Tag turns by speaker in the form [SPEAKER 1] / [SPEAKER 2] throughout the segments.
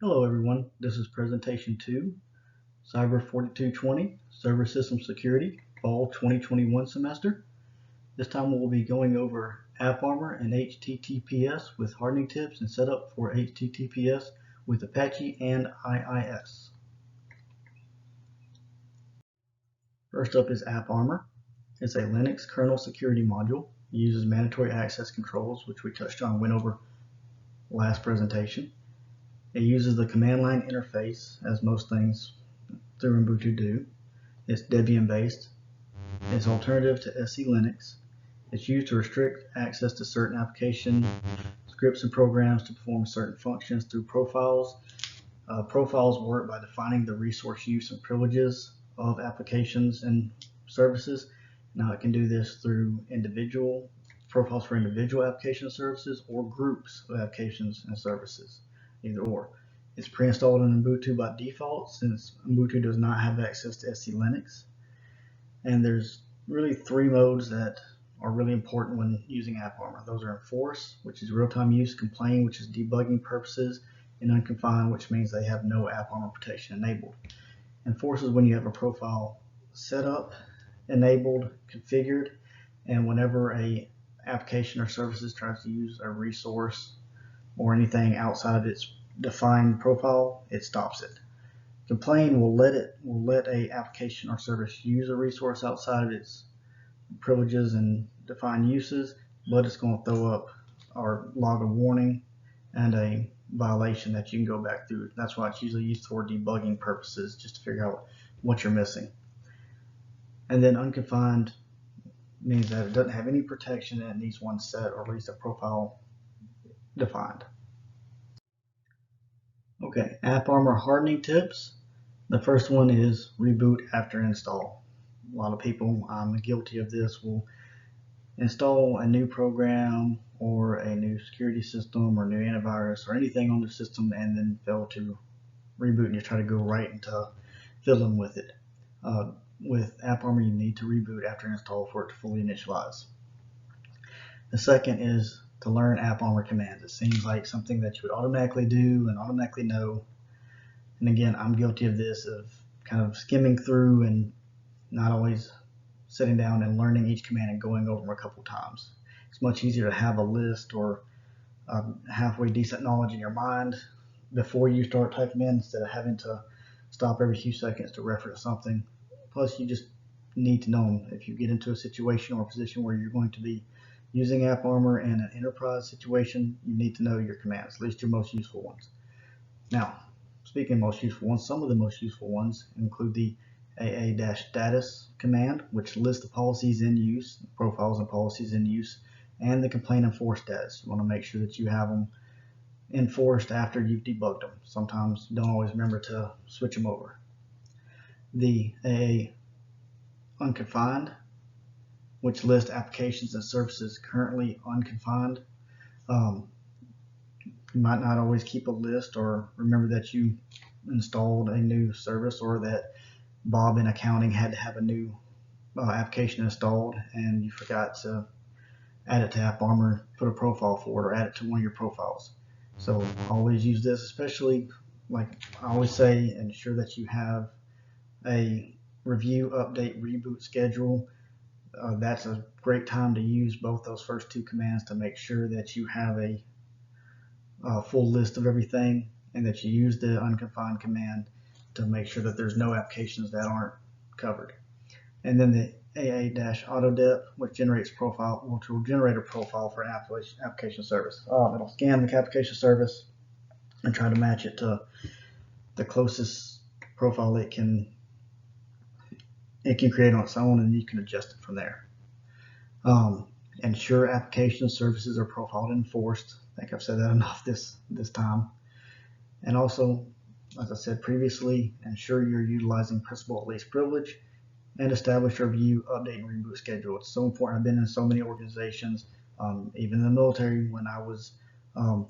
[SPEAKER 1] Hello everyone, this is presentation 2, CYBR 4220, Server System Security, Fall 2021 semester. This time we'll be going over AppArmor and HTTPS with hardening tips and setup for HTTPS with Apache and IIS. First up is AppArmor. It's a Linux kernel security module. It uses mandatory access controls, which we touched on and went over last presentation. It uses the command line interface, as most things through Ubuntu do. It's Debian based. It's alternative to SC Linux. It's used to restrict access to certain application scripts and programs to perform certain functions through profiles. Profiles work by defining the resource use and privileges of applications and services. Now it can do this through individual profiles for individual application services or groups of applications and services, either or. It's pre-installed in Ubuntu by default since Ubuntu does not have access to SC Linux. And there's really three modes that are really important when using AppArmor. Those are enforce, which is real-time use, complain, which is debugging purposes, and unconfined, which means they have no AppArmor protection enabled. Enforce is when you have a profile set up, enabled, configured, and whenever a application or services tries to use a resource or anything outside of its defined profile, it stops it. Complain will let a application or service use a resource outside of its privileges and defined uses, but it's going to throw up or log a warning and a violation that you can go back through. That's why it's usually used for debugging purposes, just to figure out what you're missing. And then unconfined means that it doesn't have any protection and it needs one set or at least a profile defined. Okay, AppArmor hardening tips. The first one is reboot after install. A lot of people, I'm guilty of this, will install a new program or a new security system or new antivirus or anything on the system and then fail to reboot and just try to go right into fiddling with it. With AppArmor, you need to reboot after install for it to fully initialize. The second is to learn AppArmor commands. It seems like something that you would automatically do and automatically know. And again, I'm guilty of this, of kind of skimming through and not always sitting down and learning each command and going over them a couple times. It's much easier to have a list or halfway decent knowledge in your mind before you start typing in instead of having to stop every few seconds to reference something. Plus, you just need to know them. If you get into a situation or a position where you're going to be using AppArmor in an enterprise situation, you need to know your commands, at least your most useful ones. Now, speaking of most useful ones, some of the most useful ones include the AA-status command, which lists the policies in use, profiles and policies in use, and the complaint enforced status. You want to make sure that you have them enforced after you've debugged them. Sometimes you don't always remember to switch them over. The AA unconfined, which lists applications and services currently unconfined. You might not always keep a list or remember that you installed a new service or that Bob in accounting had to have a new application installed and you forgot to add it to AppArmor, put a profile for it, or add it to one of your profiles. So always use this, especially like I always say, ensure that you have a review, update, reboot schedule. That's a great time to use both those first two commands to make sure that you have a full list of everything and that you use the unconfined command to make sure that there's no applications that aren't covered. And then the AA-autodep, which generates profile, which will generate a profile for an application service. It'll scan the application service and try to match it to the closest profile it can create on its own, and you can adjust it from there. Ensure application services are profiled and enforced. I think I've said that enough this time. And also, as I said previously, ensure you're utilizing principal at least privilege and establish your review, update, and reboot schedule. It's so important. I've been in so many organizations, even in the military when I was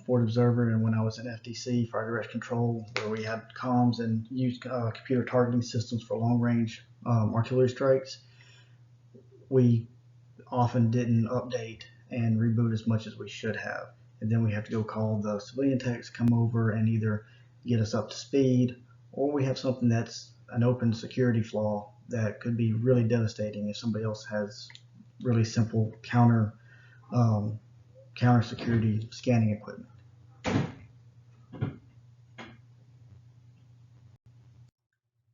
[SPEAKER 1] Fort Observer and when I was in FDC, Fire Direct Control, where we had comms and used computer targeting systems for long-range artillery strikes. We often didn't update and reboot as much as we should have. And then we have to go call the civilian techs, come over and either get us up to speed, or we have something that's an open security flaw that could be really devastating if somebody else has really simple counter security scanning equipment.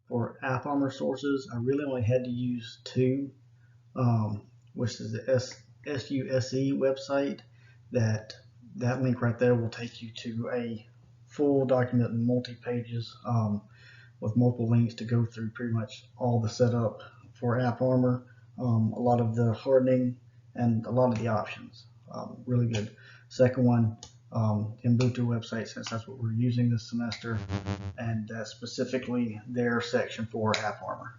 [SPEAKER 1] For AppArmor sources, I really only had to use two, which is the SUSE website. That link right there will take you to a full document in multi-pages with multiple links to go through pretty much all the setup for AppArmor, a lot of the hardening, and a lot of the options. Really good. Second one, Ubuntu website, since that's what we're using this semester, and specifically their section for AppArmor.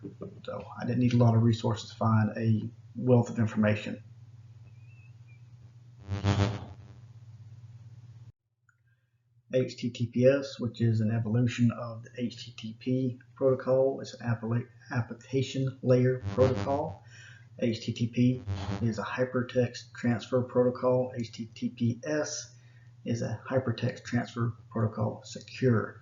[SPEAKER 1] So I didn't need a lot of resources to find a wealth of information. HTTPS, which is an evolution of the HTTP protocol. It's an application layer protocol. HTTP is a hypertext transfer protocol. HTTPS is a hypertext transfer protocol secure.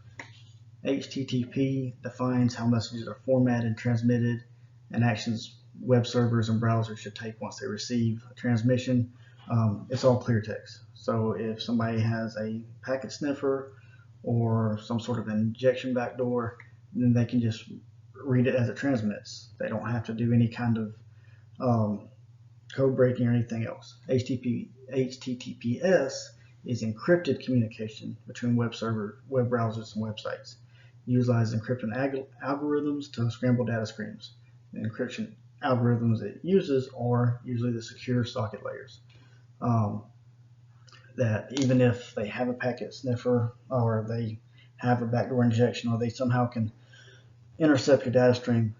[SPEAKER 1] HTTP defines how messages are formatted and transmitted, and actions web servers and browsers should take once they receive a transmission. It's all clear text. So if somebody has a packet sniffer or some sort of injection backdoor, then they can just read it as it transmits. They don't have to do any kind of code breaking or anything else. HTTPS is encrypted communication between web browsers and websites. It utilizes encryption algorithms to scramble data streams. The encryption algorithms it uses are usually the secure socket layers. That even if they have a packet sniffer or they have a backdoor injection or they somehow can intercept your data stream,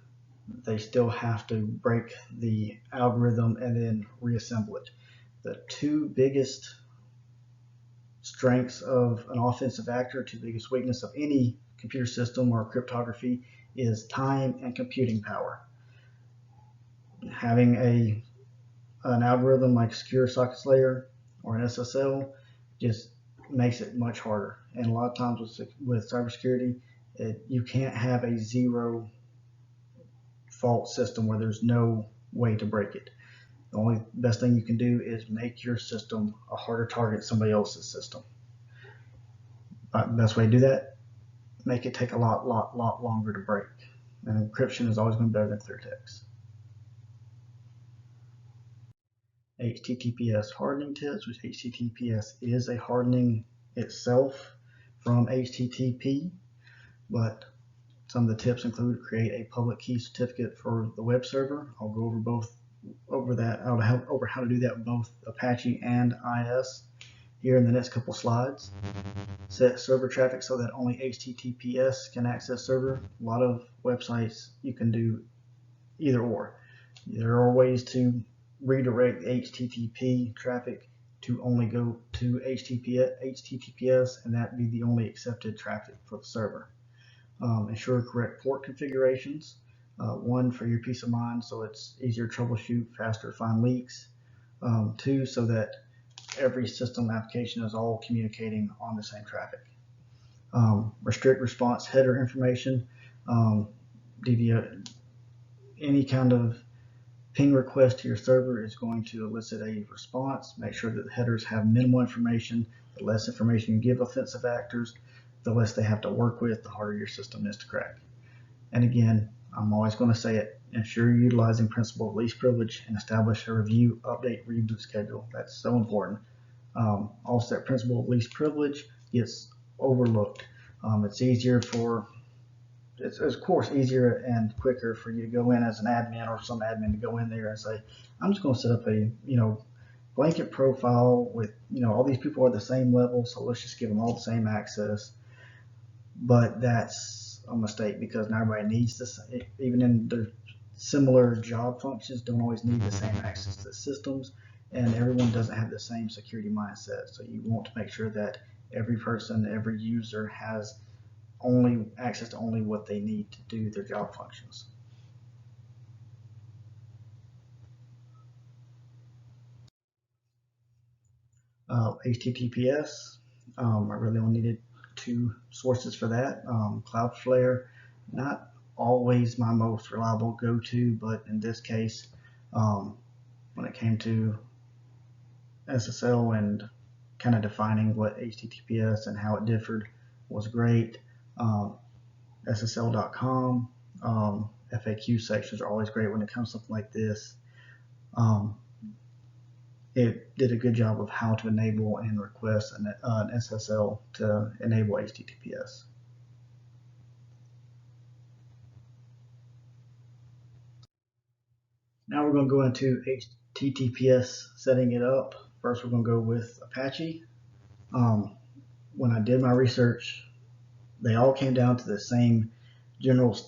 [SPEAKER 1] they still have to break the algorithm and then reassemble it. The two biggest strengths of an offensive actor, two biggest weakness of any computer system or cryptography is time and computing power. Having an algorithm like secure sockets layer or an SSL just makes it much harder. And a lot of times with cybersecurity, you can't have a zero fault system where there's no way to break it. The only best thing you can do is make your system a harder target than somebody else's system. The best way to do that, make it take a lot longer to break. And encryption has always been better than clear text. HTTPS hardening tips, which HTTPS is a hardening itself from HTTP, but some of the tips include create a public key certificate for the web server. I'll go over how to do that with both Apache and IS here in the next couple slides. Set server traffic so that only HTTPS can access server. A lot of websites you can do either or. There are ways to redirect HTTP traffic to only go to HTTPS, and that be the only accepted traffic for the server. Ensure correct port configurations. One, for your peace of mind, so it's easier to troubleshoot, faster to find leaks. Two, so that every system application is all communicating on the same traffic. Restrict response header information. Any kind of ping request to your server is going to elicit a response. Make sure that the headers have minimal information. The less information you give offensive actors, the less they have to work with, the harder your system is to crack. And again, I'm always going to say it, ensure you're utilizing principle of least privilege and establish a review, update, reboot schedule. That's so important. Also, that principle of least privilege gets overlooked. It's of course easier and quicker for you to go in as an admin or some admin to go in there and say, I'm just going to set up a blanket profile with all these people are the same level, so let's just give them all the same access. But that's a mistake, because now everybody needs this, even in their similar job functions, don't always need the same access to systems, and everyone doesn't have the same security mindset. So you want to make sure that every person, every user has only access to only what they need to do their job functions. HTTPS, I really only needed go-to sources for that. Cloudflare, not always my most reliable go-to, but in this case, when it came to SSL and kind of defining what HTTPS and how it differed, was great. SSL.com, FAQ sections are always great when it comes to something like this. It did a good job of how to enable and request an SSL to enable HTTPS. Now we're going to go into HTTPS setting it up. First, we're going to go with Apache. When I did my research, they all came down to the same general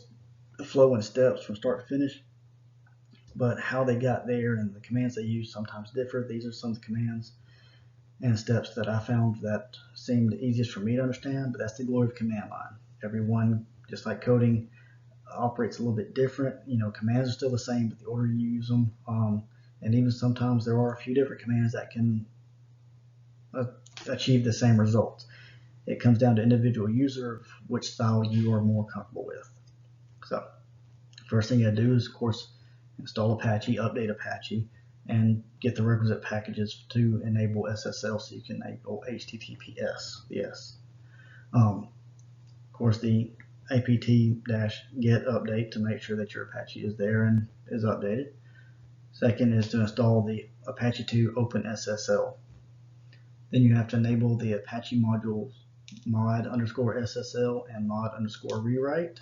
[SPEAKER 1] flow and steps from start to finish, but how they got there and the commands they use sometimes differ. These are some of the commands and steps that I found that seemed easiest for me to understand, but that's the glory of command line. Everyone, just like coding, operates a little bit different. You know, commands are still the same, but the order you use them, and even sometimes there are a few different commands that can achieve the same results. It comes down to individual user of which style you are more comfortable with. So first thing you gotta do is, of course, install Apache, update Apache, and get the requisite packages to enable SSL so you can enable HTTPS. Yes. Of course, the apt-get update to make sure that your Apache is there and is updated. Second is to install the Apache 2 OpenSSL. Then you have to enable the Apache modules mod_SSL and mod_rewrite.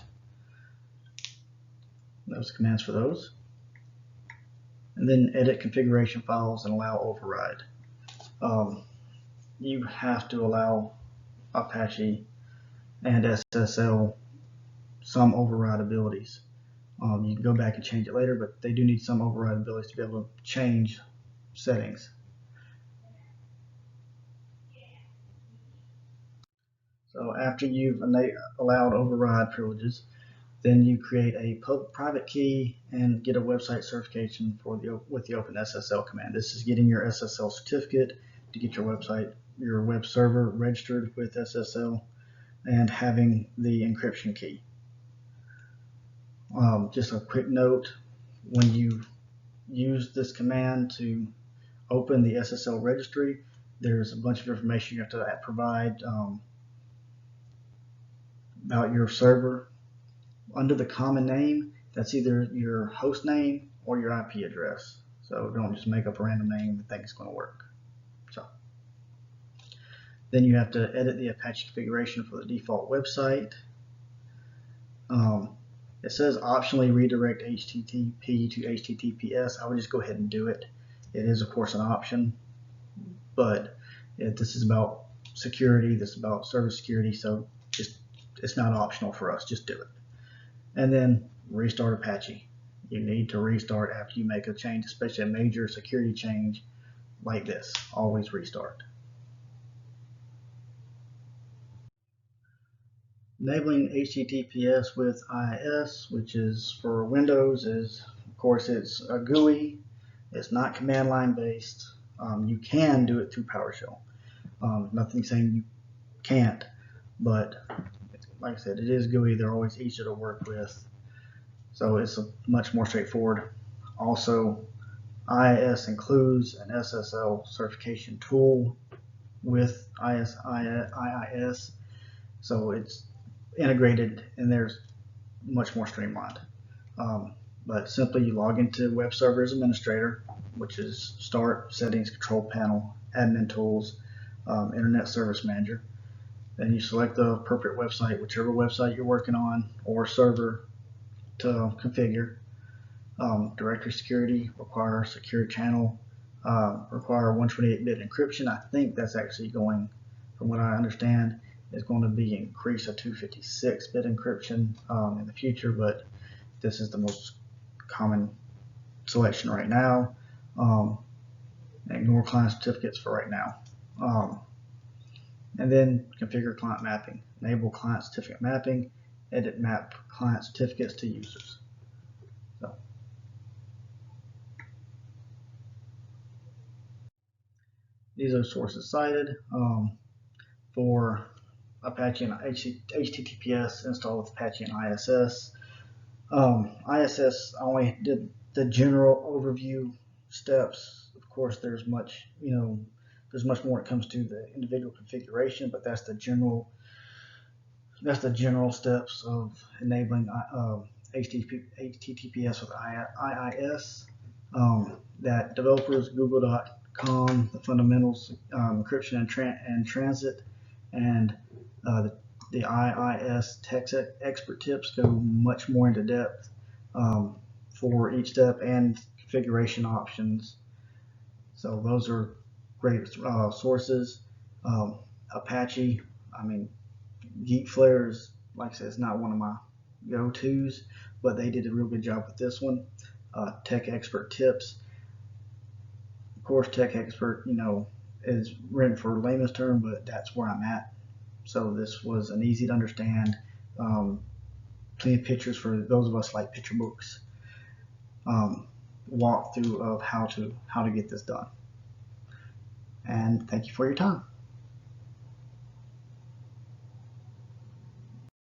[SPEAKER 1] Those commands for those. And then edit configuration files and allow override. You have to allow Apache and SSL some override abilities. You can go back and change it later, but they do need some override abilities to be able to change settings. So after you've allowed override privileges, then you create a private key and get a website certification with the OpenSSL command. This is getting your SSL certificate to get your website, your web server registered with SSL, and having the encryption key. Just a quick note, when you use this command to open the SSL registry, there's a bunch of information you have to provide about your server. Under the common name, that's either your host name or your IP address. So don't just make up a random name and think it's going to work. So then you have to edit the Apache configuration for the default website. It says optionally redirect HTTP to HTTPS. I would just go ahead and do it. It is, of course, an option, but this is about security. This is about server security, so it's not optional for us. Just do it. And then restart Apache. You need to restart after you make a change, especially a major security change like this. Always restart. Enabling HTTPS with IIS, which is for Windows, is, of course, it's a GUI. It's not command line based. You can do it through PowerShell. Nothing saying you can't, but like I said, it is GUI. They're always easier to work with, so it's much more straightforward. Also, IIS includes an SSL certification tool with IIS, so it's integrated and there's much more streamlined. But simply you log into Web Server as Administrator, which is Start, Settings, Control Panel, Admin Tools, Internet Service Manager. Then you select the appropriate website, whichever website you're working on, or server to configure. Directory security, require secure channel, require 128-bit encryption. I think that's actually going, from what I understand, is going to be increased to 256-bit encryption in the future, but this is the most common selection right now. Ignore client certificates for right now. And then configure client mapping. Enable client certificate mapping. Edit map client certificates to users. So these are sources cited. For Apache and HTTPS installed with Apache and ISS. ISS, I only did the general overview steps. Of course, there's much more when it comes to the individual configuration, but that's the general steps of enabling HTTPS with IIS. That developers, Google.com, the fundamentals, encryption and transit, and the IIS tech expert tips go much more into depth for each step and configuration options. So those are great sources. Apache, GeekFlare is, like I said, it's not one of my go-tos, but they did a real good job with this one. Tech expert tips. Of course, tech expert, is written for layman's term, but that's where I'm at. So this was an easy to understand, plenty of pictures for those of us like picture books, walkthrough of how to get this done. And thank you for your time.